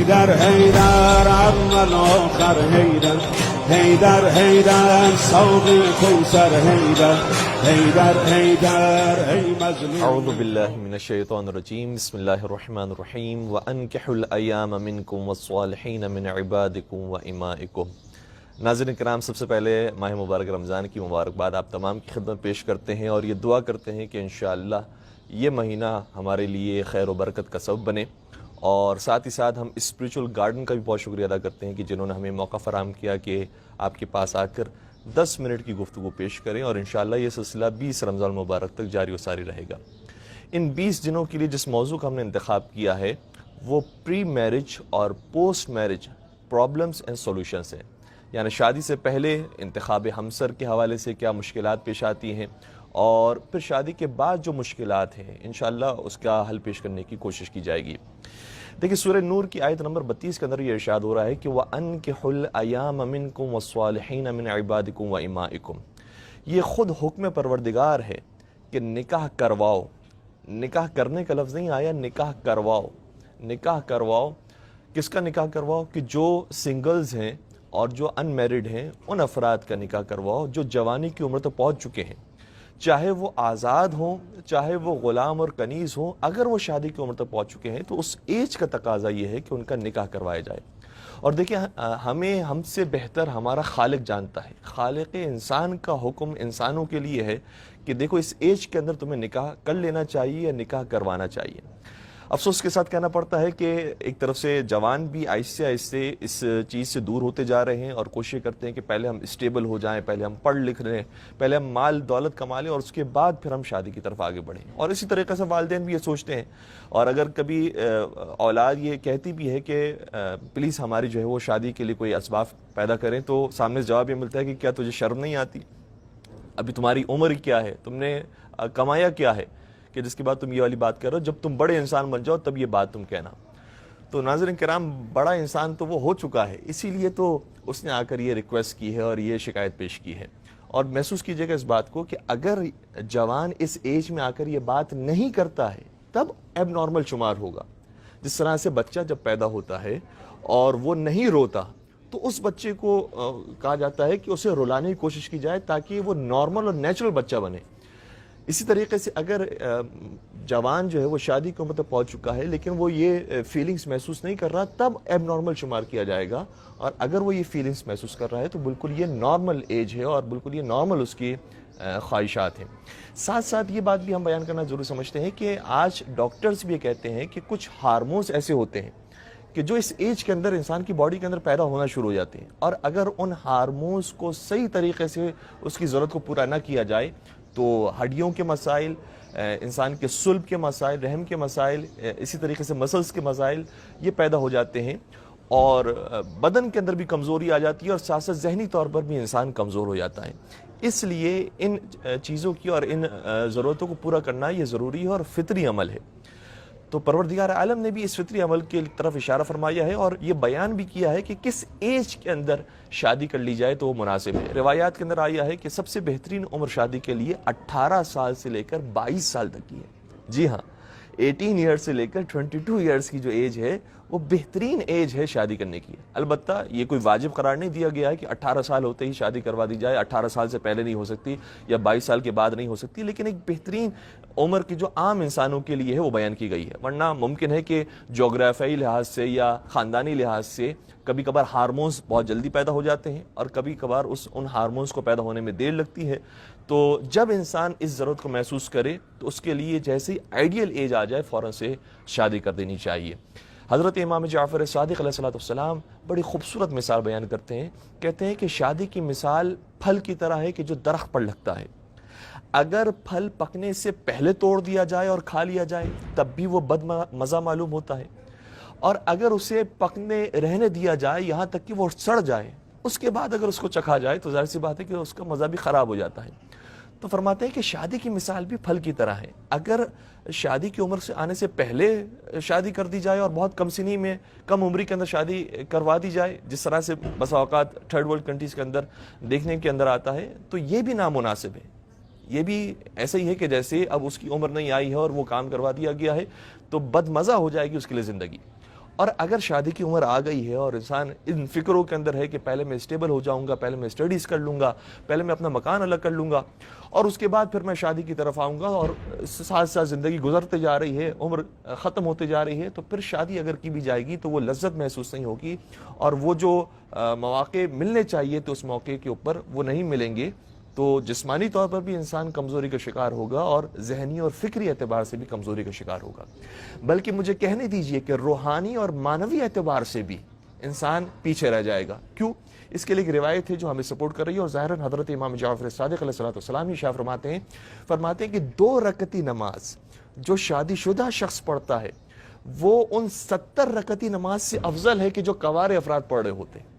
هيدر هيدر عم الآخر هيدر هيدر هيدر صوب الكوثر هيدر هيدر هيدر أي مظلوم. اعوذ باللہ من الشیطان الرجیم. بسم اللہ الرحمن الرحیم. وَأَنْكِحُوا الْأَيَّامَ مِنْكُمْ وَالصَّالِحِينَ مِنْ عِبَادِكُمْ وَإِمَائِكُمْ. ناظرین کرام، سب سے پہلے ماہ مبارک رمضان کی مبارکباد آپ تمام کی خدمت پیش کرتے ہیں اور یہ دعا کرتے ہیں کہ انشاءاللہ یہ مہینہ ہمارے لیے خیر و برکت کا سبب بنے، اور ساتھ ہی ساتھ ہم اسپریچول گارڈن کا بھی بہت شکریہ ادا کرتے ہیں کہ جنہوں نے ہمیں موقع فراہم کیا کہ آپ کے پاس آ کر 10 منٹ کی گفتگو پیش کریں، اور انشاءاللہ یہ سلسلہ 20 رمضان المبارک تک جاری و ساری رہے گا. ان 20 دنوں کے لیے جس موضوع کا ہم نے انتخاب کیا ہے وہ پری میرج اور post marriage problems and solutions ہیں، یعنی شادی سے پہلے انتخاب ہمسر کے حوالے سے کیا مشکلات پیش آتی ہیں، اور پھر شادی کے بعد جو مشکلات ہیں انشاءاللہ اس کا حل پیش کرنے کی کوشش کی جائے گی. دیکھیں سورہ نور کی آیت نمبر 32 کے اندر یہ ارشاد ہو رہا ہے کہ وَأَنْكِحُوا الْأَيَّامَ مِنْكُمْ وَالصَّالِحِينَ مِنْ عِبَادِكُمْ وَإِمَائِكُمْ. یہ خود حکم پروردگار ہے کہ نکاح کرواؤ. نکاح کرنے کا لفظ نہیں آیا، نکاح کرواؤ. نکاح کرواؤ. کس کا نکاح کرواؤ؟ کہ جو سنگلز ہیں اور جو ان میرڈ ہیں ان افراد کا نکاح کرواؤ جو جوانی کی عمر تک پہنچ چکے ہیں، چاہے وہ آزاد ہوں چاہے وہ غلام اور کنیز ہوں. اگر وہ شادی کی عمر تک پہنچ چکے ہیں تو اس ایج کا تقاضا یہ ہے کہ ان کا نکاح کروایا جائے. اور دیکھیں ہم سے بہتر ہمارا خالق جانتا ہے. خالق انسان کا حکم انسانوں کے لیے ہے کہ دیکھو اس ایج کے اندر تمہیں نکاح کر لینا چاہیے یا نکاح کروانا چاہیے. افسوس کے ساتھ کہنا پڑتا ہے کہ ایک طرف سے جوان بھی آہستہ آہستہ اس چیز سے دور ہوتے جا رہے ہیں اور کوشش کرتے ہیں کہ پہلے ہم اسٹیبل ہو جائیں، پہلے ہم پڑھ لکھ لیں، پہلے ہم مال دولت کما لیں اور اس کے بعد پھر ہم شادی کی طرف آگے بڑھیں. اور اسی طریقے سے والدین بھی یہ سوچتے ہیں، اور اگر کبھی اولاد یہ کہتی بھی ہے کہ پلیز ہماری جو ہے وہ شادی کے لیے کوئی اسباب پیدا کریں، تو سامنے جواب یہ ملتا ہے کہ کیا تجھے شرم نہیں آتی؟ ابھی تمہاری عمر کیا ہے؟ تم نے کمایا کیا ہے کہ جس کے بعد تم یہ والی بات کر رہے ہو؟ جب تم بڑے انسان بن جاؤ تب یہ بات تم کہنا. تو ناظرین کرام، بڑا انسان تو وہ ہو چکا ہے، اسی لیے تو اس نے آ کر یہ ریکویسٹ کی ہے اور یہ شکایت پیش کی ہے. اور محسوس کیجئے گا اس بات کو کہ اگر جوان اس ایج میں آ کر یہ بات نہیں کرتا ہے تب ایب نارمل شمار ہوگا. جس طرح سے بچہ جب پیدا ہوتا ہے اور وہ نہیں روتا تو اس بچے کو کہا جاتا ہے کہ اسے رلانے کی کوشش کی جائے تاکہ وہ نارمل اور نیچرل بچہ بنے. اسی طریقے سے اگر جوان جو ہے وہ شادی کی عمر تک پہنچ چکا ہے لیکن وہ یہ فیلنگز محسوس نہیں کر رہا تب ایب نارمل شمار کیا جائے گا. اور اگر وہ یہ فیلنگز محسوس کر رہا ہے تو بالکل یہ نارمل ایج ہے اور بالکل یہ نارمل اس کی خواہشات ہیں. ساتھ ساتھ یہ بات بھی ہم بیان کرنا ضرور سمجھتے ہیں کہ آج ڈاکٹرز بھی یہ کہتے ہیں کہ کچھ ہارمونز ایسے ہوتے ہیں کہ جو اس ایج کے اندر انسان کی باڈی کے اندر پیدا ہونا شروع ہو جاتے ہیں، اور اگر ان ہارمونز کو صحیح طریقے سے اس کی ضرورت کو پورا نہ کیا جائے تو ہڈیوں کے مسائل، انسان کے صلب کے مسائل، رحم کے مسائل، اسی طریقے سے مسلز کے مسائل یہ پیدا ہو جاتے ہیں، اور بدن کے اندر بھی کمزوری آ جاتی ہے، اور ساتھ ساتھ ذہنی طور پر بھی انسان کمزور ہو جاتا ہے. اس لیے ان چیزوں کی اور ان ضرورتوں کو پورا کرنا یہ ضروری ہے اور فطری عمل ہے. تو پروردگار عالم نے بھی اس فطری عمل کی طرف اشارہ فرمایا ہے اور یہ بیان بھی کیا ہے کہ کس ایج کے اندر شادی کر لی جائے تو وہ مناسب ہے. روایات کے اندر آیا ہے کہ سب سے بہترین عمر شادی کے لیے 18 سال سے لے کر 22 سال تک کی ہے. جی ہاں، 18 ایئرز سے لے کر 22 ایئرز کی جو ایج ہے وہ بہترین ایج ہے شادی کرنے کی. البتہ یہ کوئی واجب قرار نہیں دیا گیا ہے کہ 18 سال ہوتے ہی شادی کروا دی جائے، 18 سال سے پہلے نہیں ہو سکتی یا 22 سال کے بعد نہیں ہو سکتی، لیکن ایک بہترین عمر کی جو عام انسانوں کے لیے ہے وہ بیان کی گئی ہے. ورنہ ممکن ہے کہ جغرافیائی لحاظ سے یا خاندانی لحاظ سے کبھی کبھار ہارمونز بہت جلدی پیدا ہو جاتے ہیں اور کبھی کبھار ان ہارمونز کو پیدا ہونے میں دیر لگتی ہے. تو جب انسان اس ضرورت کو محسوس کرے تو اس کے لیے جیسے ہی آئیڈیل ایج آ جائے فوراً سے شادی کر دینی چاہیے. حضرت امام جعفر صادق علیہ السلام بڑی خوبصورت مثال بیان کرتے ہیں. کہتے ہیں کہ شادی کی مثال پھل کی طرح ہے کہ جو درخت پر لگتا ہے. اگر پھل پکنے سے پہلے توڑ دیا جائے اور کھا لیا جائے تب بھی وہ بد مزہ معلوم ہوتا ہے، اور اگر اسے پکنے رہنے دیا جائے یہاں تک کہ وہ سڑ جائے اس کے بعد اگر اس کو چکھا جائے تو ظاہر سی بات ہے کہ اس کا مزہ بھی خراب ہو جاتا ہے. تو فرماتے ہیں کہ شادی کی مثال بھی پھل کی طرح ہے. اگر شادی کی عمر سے آنے سے پہلے شادی کر دی جائے اور بہت کم سنی میں کم عمری کے اندر شادی کروا دی جائے، جس طرح سے بس اوقات تھرڈ ورلڈ کنٹریز کے اندر دیکھنے کے اندر آتا ہے، تو یہ بھی نامناسب ہے. یہ بھی ایسا ہی ہے کہ جیسے اب اس کی عمر نہیں آئی ہے اور وہ کام کروا دیا گیا ہے تو بد مزہ ہو جائے گی اس کے لیے زندگی. اور اگر شادی کی عمر آ گئی ہے اور انسان ان فکروں کے اندر ہے کہ پہلے میں اسٹیبل ہو جاؤں گا، پہلے میں اسٹڈیز کر لوں گا، پہلے میں اپنا مکان الگ کر لوں گا اور اس کے بعد پھر میں شادی کی طرف آؤں گا، اور ساتھ ساتھ زندگی گزرتے جا رہی ہے، عمر ختم ہوتے جا رہی ہے، تو پھر شادی اگر کی بھی جائے گی تو وہ لذت محسوس نہیں ہوگی، اور وہ جو مواقع ملنے چاہیے تو اس موقع کے اوپر وہ نہیں ملیں گے، تو جسمانی طور پر بھی انسان کمزوری کا شکار ہوگا اور ذہنی اور فکری اعتبار سے بھی کمزوری کا شکار ہوگا، بلکہ مجھے کہنے دیجئے کہ روحانی اور معنوی اعتبار سے بھی انسان پیچھے رہ جائے گا۔ کیوں؟ اس کے لیے ایک روایت ہے جو ہمیں سپورٹ کر رہی ہے، اور ظاہراً حضرت امام جعفر صادق علیہ السلام ہی شاہ فرماتے ہیں کہ 2 رکعتی نماز جو شادی شدہ شخص پڑھتا ہے وہ ان 70 رکعتی نماز سے افضل ہے کہ جو کوار افراد پڑھ رہے ہوتے ہیں۔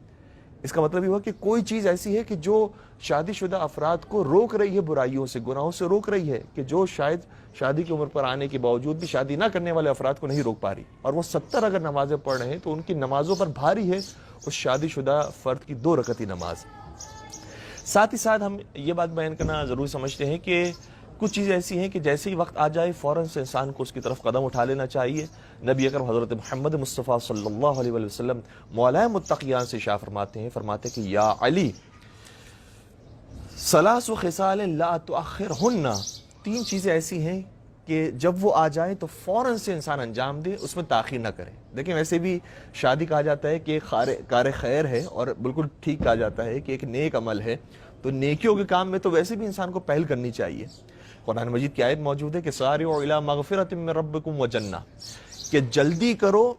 اس کا مطلب یہ ہوا کہ کوئی چیز ایسی ہے کہ جو شادی شدہ افراد کو روک رہی ہے برائیوں سے، گناہوں سے روک رہی ہے، کہ جو شاید شادی کی عمر پر آنے کے باوجود بھی شادی نہ کرنے والے افراد کو نہیں روک پا رہی، اور وہ 70 اگر نمازیں پڑھ رہے ہیں تو ان کی نمازوں پر بھاری ہے اس شادی شدہ فرد کی 2 رکعتی نماز۔ ساتھ ہی ساتھ ہم یہ بات بیان کرنا ضروری سمجھتے ہیں کہ کچھ چیزیں ایسی ہیں کہ جیسے ہی وقت آ جائے فوراً سے انسان کو اس کی طرف قدم اٹھا لینا چاہیے۔ نبی اکرم حضرت محمد مصطفیٰ صلی اللہ علیہ وسلم مولائے متقیان سے شاہ فرماتے ہیں کہ یا علی ثلاث خصال لا تؤخرہن، 3 چیزیں ایسی ہیں کہ جب وہ آ جائیں تو فوراً سے انسان انجام دے، اس میں تاخیر نہ کرے۔ دیکھیں ویسے بھی شادی کہا جاتا ہے کہ کار خیر ہے، اور بالکل ٹھیک کہا جاتا ہے کہ ایک نیک عمل ہے، تو نیکیوں کے کام میں تو ویسے بھی انسان کو پہل کرنی چاہیے۔ قرآن مجید کی آیت موجود ہے کہ سارعوا الی مغفرۃ من ربکم وجنہ، کہ جلدی کرو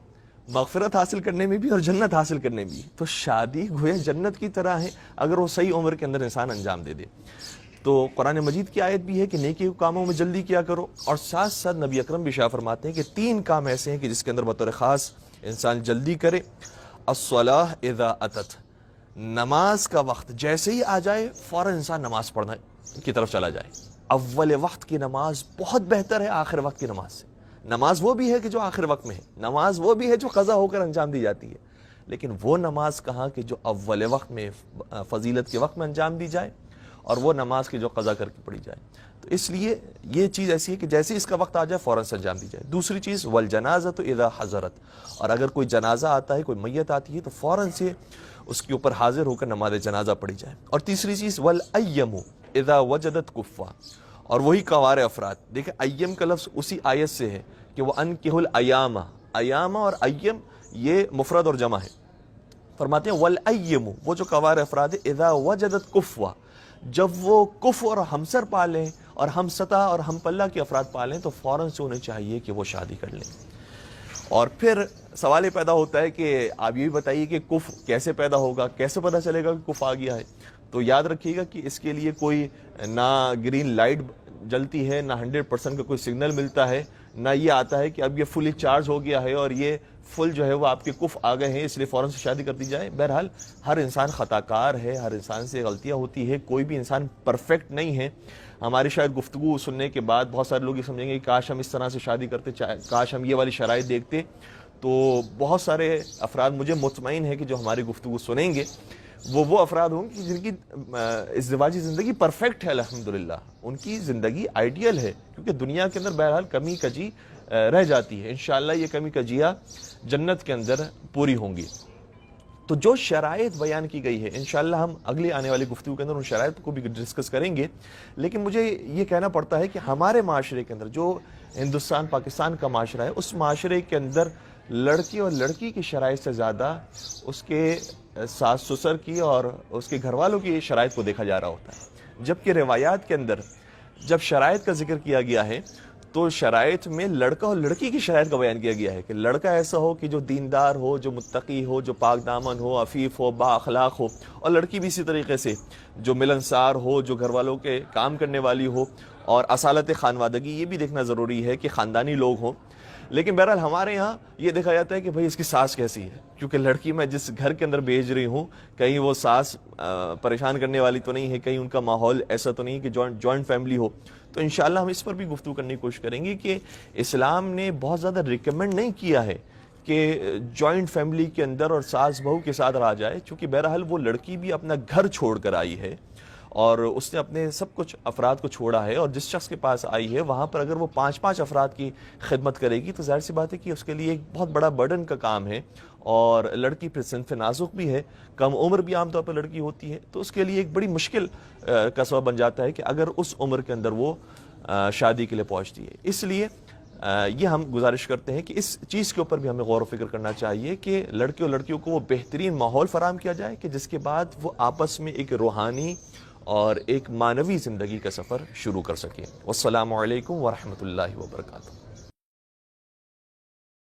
مغفرت حاصل کرنے میں بھی اور جنت حاصل کرنے میں بھی۔ تو شادی گویا جنت کی طرح ہے اگر وہ صحیح عمر کے اندر انسان انجام دے دے۔ تو قرآن مجید کی آیت بھی ہے کہ نیکی کے کاموں میں جلدی کیا کرو، اور ساتھ ساتھ نبی اکرم بھی شاہ فرماتے ہیں کہ 3 کام ایسے ہیں کہ جس کے اندر بطور خاص انسان جلدی کرے۔ الصلاۃ اذا اتت، نماز کا وقت جیسے ہی آ جائے فوراً انسان نماز پڑھنے کی طرف چلا جائے۔ اول وقت کی نماز بہت بہتر ہے آخر وقت کی نماز سے۔ نماز وہ بھی ہے کہ جو آخر وقت میں ہے، نماز وہ بھی ہے جو قضا ہو کر انجام دی جاتی ہے، لیکن وہ نماز کہاں کہ جو اول وقت میں فضیلت کے وقت میں انجام دی جائے، اور وہ نماز کی جو قضا کر کے پڑھی جائے۔ تو اس لیے یہ چیز ایسی ہے کہ جیسے اس کا وقت آ جائے فوراً سے انجام دی جائے۔ دوسری چیز والجنازۃ اذا حضرت، اور اگر کوئی جنازہ آتا ہے، کوئی میت آتی ہے، تو فوراً سے اس کے اوپر حاضر ہو کر نماز جنازہ پڑھی جائے۔ اور تیسری چیز والایم اذا وجدت کفا، اور وہی کوار افراد۔ دیکھیں ایم کا لفظ اسی آیت سے ہے کہ وہ انکحوا الایام، ایام اور ایم یہ مفرد اور جمع ہے۔ فرماتے ہیں والایم، وہ جو کوار افراد ہے، اذا وجدت کفوا، جب وہ کف اور ہمسر پالیں اور ہم سطح اور ہم پلہ کے افراد پالیں تو فوراً سے انہیں چاہیے کہ وہ شادی کر لیں۔ اور پھر سوال یہ پیدا ہوتا ہے کہ آپ یہ بھی بتائیے کہ کف کیسے پیدا ہوگا، کیسے پتہ چلے گا کہ کف آ گیا ہے؟ تو یاد رکھیے گا کہ اس کے لیے کوئی نہ گرین لائٹ جلتی ہے، نہ 100% کا کوئی سگنل ملتا ہے، نہ یہ آتا ہے کہ اب یہ فلی چارج ہو گیا ہے اور یہ فل جو ہے وہ آپ کے کف آ گئے ہیں اس لیے فوراً سے شادی کر دی جائے۔ بہرحال ہر انسان خطا کار ہے، ہر انسان سے غلطیاں ہوتی ہے، کوئی بھی انسان پرفیکٹ نہیں ہے۔ ہماری شاید گفتگو سننے کے بعد بہت سارے لوگ یہ سمجھیں گے کہ کاش ہم اس طرح سے شادی کرتے، کاش ہم یہ والی شرائط دیکھتے۔ تو بہت سارے افراد مجھے مطمئن ہے کہ جو ہماری گفتگو سنیں گے وہ افراد ہوں گے جن کی ازدواجی زندگی پرفیکٹ ہے، الحمدللہ ان کی زندگی آئیڈیل ہے، کیونکہ دنیا کے اندر بہرحال کمی کجی رہ جاتی ہے، انشاءاللہ یہ کمی کجیاں جنت کے اندر پوری ہوں گی۔ تو جو شرائط بیان کی گئی ہے انشاءاللہ ہم اگلی آنے والی گفتگو کے اندر ان شرائط کو بھی ڈسکس کریں گے، لیکن مجھے یہ کہنا پڑتا ہے کہ ہمارے معاشرے کے اندر جو ہندوستان پاکستان کا معاشرہ ہے، اس معاشرے کے اندر لڑکی اور لڑکی کی شرائط سے زیادہ اس کے ساس سسر کی اور اس کے گھر والوں کی شرائط کو دیکھا جا رہا ہوتا ہے، جبکہ روایات کے اندر جب شرائط کا ذکر کیا گیا ہے تو شرائط میں لڑکا اور لڑکی کی شرائط کا بیان کیا گیا ہے کہ لڑکا ایسا ہو کہ جو دیندار ہو، جو متقی ہو، جو پاک دامن ہو، عفیف ہو، با اخلاق ہو، اور لڑکی بھی اسی طریقے سے جو ملنسار ہو، جو گھر والوں کے کام کرنے والی ہو، اور اصالت خانوادگی یہ بھی دیکھنا ضروری ہے کہ خاندانی لوگ ہوں۔ لیکن بہرحال ہمارے ہاں یہ دیکھا جاتا ہے کہ بھئی اس کی ساس کیسی ہے، کیونکہ لڑکی میں جس گھر کے اندر بھیج رہی ہوں کہیں وہ ساس پریشان کرنے والی تو نہیں ہے، کہیں ان کا ماحول ایسا تو نہیں کہ جوائنٹ فیملی ہو۔ تو انشاءاللہ ہم اس پر بھی گفتگو کرنے کی کوشش کریں گے کہ اسلام نے بہت زیادہ ریکمینڈ نہیں کیا ہے کہ جوائنٹ فیملی کے اندر اور ساس بہو کے ساتھ رہا جائے، چونکہ بہرحال وہ لڑکی بھی اپنا گھر چھوڑ کر آئی ہے اور اس نے اپنے سب کچھ افراد کو چھوڑا ہے اور جس شخص کے پاس آئی ہے وہاں پر اگر وہ 5 افراد کی خدمت کرے گی تو ظاہر سی بات ہے کہ اس کے لیے ایک بہت بڑا برڈن کا کام ہے، اور لڑکی پھر صنف نازک بھی ہے، کم عمر بھی عام طور پر لڑکی ہوتی ہے، تو اس کے لیے ایک بڑی مشکل کا سبب بن جاتا ہے کہ اگر اس عمر کے اندر وہ شادی کے لیے پہنچتی ہے۔ اس لیے یہ ہم گزارش کرتے ہیں کہ اس چیز کے اوپر بھی ہمیں غور و فکر کرنا چاہیے کہ لڑکے اور لڑکیوں کو وہ بہترین ماحول فراہم کیا جائے کہ جس کے بعد وہ آپس میں ایک روحانی اور ایک معنوی زندگی کا سفر شروع کر سکیں۔ والسلام علیکم ورحمۃ اللہ وبرکاتہ۔